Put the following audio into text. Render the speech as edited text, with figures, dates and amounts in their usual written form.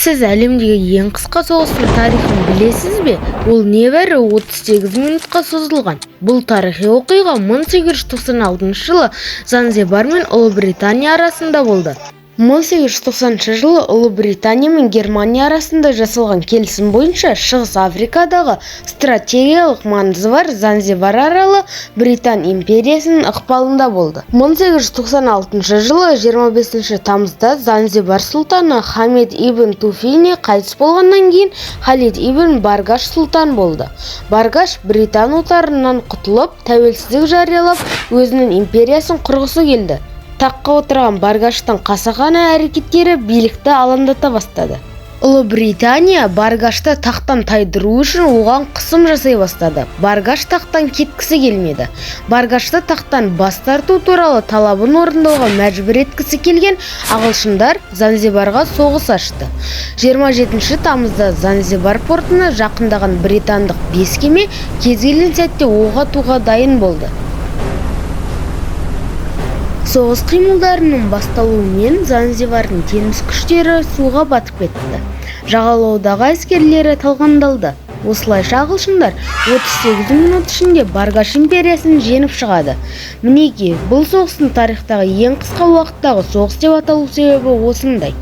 Сіз әлемдегі ең қысқа соғыстың тарихын білесіз бе? Ол небәрі 38 минутқа созылған. Бұл тарихи оқиға 1896 жылы Занзибар мен Ұлыбритания арасында болды. 1890 жылы Ұлыбритания мен Германия арасында жасалған келісім бойынша Шығыс Африкадағы стратегиялық маңызы бар Занзибар аралы Британ империясының ықпалында болды. 1896 жылы 25 тамызда Занзибар сұлтаны Хамид ибн Туфейни қайтыс болғаннан кейін Халид ибн Баргаш сұлтан болды. Баргаш Британ отарынан құтылып, тәуелсіздік жариялап, өзінің империясын құрғысы келді. Таққа отырған Баргаштың қасақана әрекеттері билікті алаңдата бастады. Ұлыбритания Баргашты тақтан тайдыру үшін оған қысым жасай бастады. Баргаш тақтан кеткісі келмеді. Баргашты тақтан бас тарту туралы талабын орындауға мәжбүр еткісі келген ағылшындар Занзибарға соғыс ашты. 27 тамызда Занзибар портына жақындаған британдық 5 кеме кез келген сәтте оқ атуға дайын болды. Соғыс қимылдарының басталуымен Занзибардың теңіз күштері суға батып кетті. Жағалаудағы әскерлері талқандалды. Осылайша ағылшындар 38 минут ішінде Баргаш империясын жеңіп шығады. Мінеки, бұл соғыстың тарихтағы ең қысқа уақыттағы соғыс деп аталу себебі осындай.